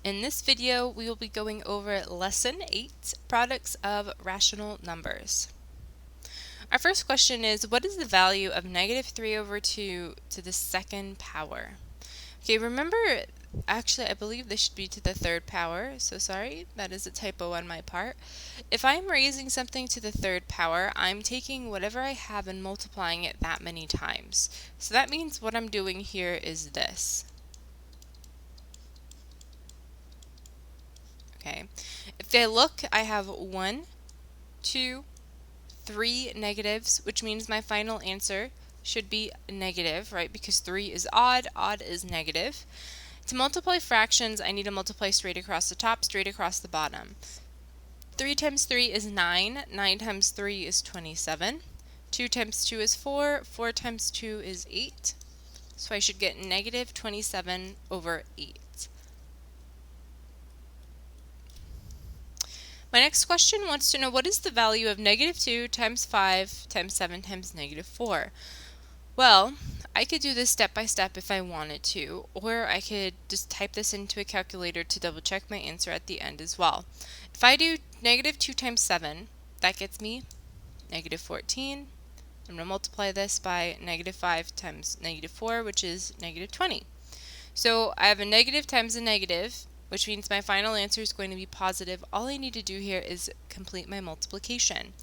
In this video, we will be going over Lesson 8, Products of Rational Numbers. Our first question is, what is the value of negative 3 over 2 to the second power? Okay, remember, actually I believe this should be to the third power, so sorry, that is a typo on my part. If I'm raising something to the third power, I'm taking whatever I have and multiplying it that many times. So that means what I'm doing here is this. Okay, if I look, I have 1, 2, 3 negatives, which means my final answer should be negative, right? Because 3 is odd, odd is negative. To multiply fractions, I need to multiply straight across the top, straight across the bottom. 3 times 3 is 9, 9 times 3 is 27, 2 times 2 is 4, 4 times 2 is 8, so I should get negative 27 over 8. My next question wants to know, what is the value of negative 2 times 5 times 7 times negative 4? Well, I could do this step by step if I wanted to, or I could just type this into a calculator to double check my answer at the end as well. If I do negative 2 times 7, that gets me negative 14. I'm going to multiply this by negative 5 times negative 4, which is negative 20. So I have a negative times a negative, which means my final answer is going to be positive. All I need to do here is complete my multiplication.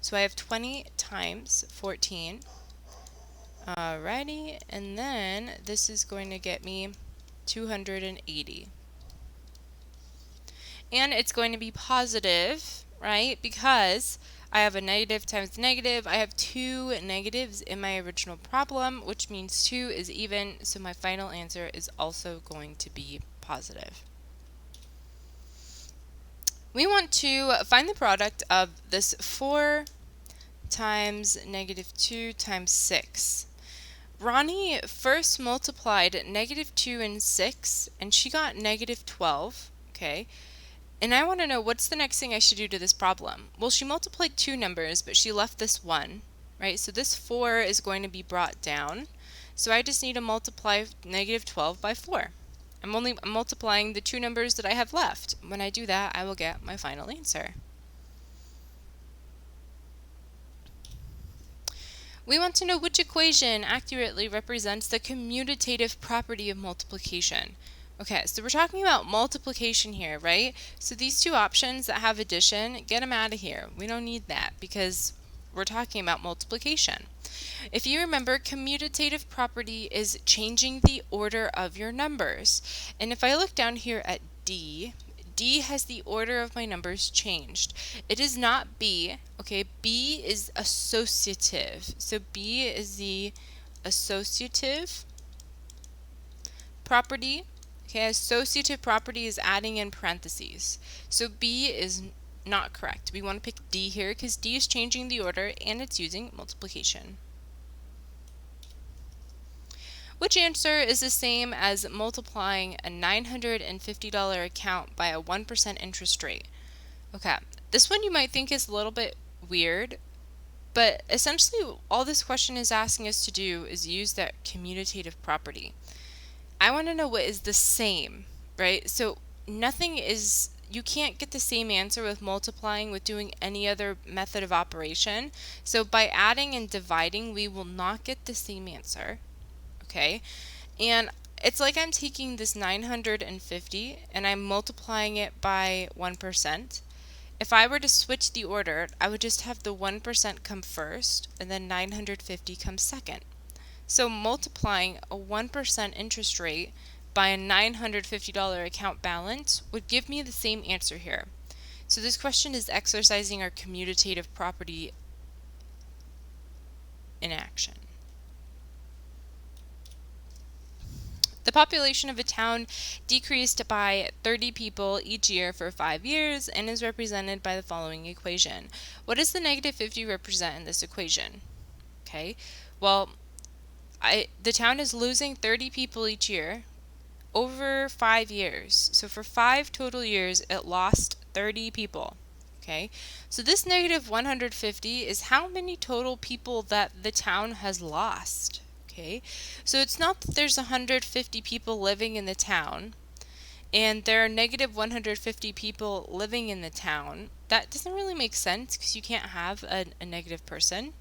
So I have 20 times 14. Alrighty, and then this is going to get me 280. And it's going to be positive, right? Because I have a negative times negative. I have 2 negatives in my original problem, which means 2 is even, so my final answer is also going to be positive. We want to find the product of this 4 times negative 2 times 6. Ronnie first multiplied negative 2 and 6, and she got negative 12, okay? And I want to know, what's the next thing I should do to this problem? Well, she multiplied 2 numbers, but she left this 1, right? So this 4 is going to be brought down. So I just need to multiply negative 12 by 4. I'm multiplying the 2 numbers that I have left. When I do that, I will get my final answer. We want to know which equation accurately represents the commutative property of multiplication. Okay, so we're talking about multiplication here, right? So these two options that have addition, get them out of here. We don't need that because we're talking about multiplication. If you remember, commutative property is changing the order of your numbers. And if I look down here at D, D has the order of my numbers changed. It is not B, okay? B is associative. So B is the associative property. Okay, associative property is adding in parentheses. So B is not correct. We want to pick D here because D is changing the order and it's using multiplication. Which answer is the same as multiplying a $950 account by a 1% interest rate? Okay, this one you might think is a little bit weird, but essentially all this question is asking us to do is use that commutative property. I want to know what is the same, right? So nothing is, you can't get the same answer with multiplying with doing any other method of operation. So by adding and dividing, we will not get the same answer. Okay, and it's like I'm taking this 950 and I'm multiplying it by 1%. If I were to switch the order, I would just have the 1% come first and then 950 come second. So multiplying a 1% interest rate by a $950 account balance would give me the same answer here. So this question is exercising our commutative property in action. The population of a town decreased by 30 people each year for 5 years and is represented by the following equation. What does the negative 50 represent in this equation? Okay, well, the town is losing 30 people each year over 5 years. So for 5 total years, it lost 30 people. Okay, so this negative 150 is how many total people that the town has lost. Okay, so it's not that there's 150 people living in the town. and there are negative 150 people living in the town. That doesn't really make sense because you can't have a negative person.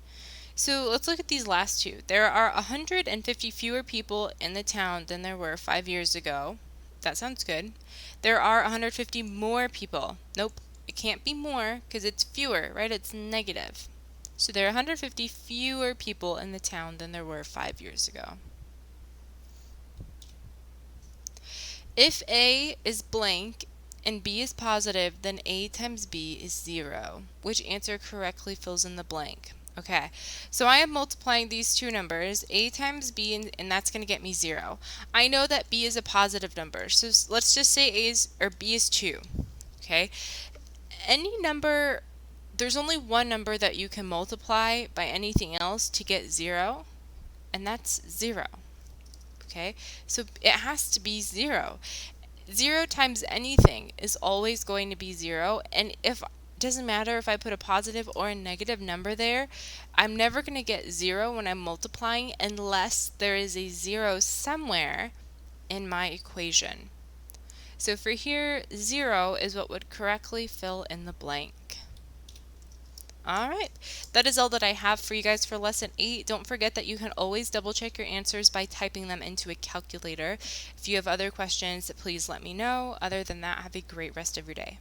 So let's look at these last two. There are 150 fewer people in the town than there were 5 years ago. That sounds good. There are 150 more people. Nope, it can't be more because it's fewer, right? It's negative. So there are 150 fewer people in the town than there were 5 years ago. If A is blank and B is positive, then A times B is 0. Which answer correctly fills in the blank? Okay, so I am multiplying these two numbers, A times B, and that's going to get me 0. I know that B is a positive number, so let's just say B is 2. Okay, any number, there's only one number that you can multiply by anything else to get 0, and that's 0. Okay, so it has to be 0. 0 times anything is always going to be 0, and if doesn't matter if I put a positive or a negative number there, I'm never going to get 0 when I'm multiplying unless there is a 0 somewhere in my equation. So for here, 0 is what would correctly fill in the blank. Alright, that is all that I have for you guys for lesson 8. Don't forget that you can always double check your answers by typing them into a calculator. If you have other questions, please let me know. Other than that, have a great rest of your day.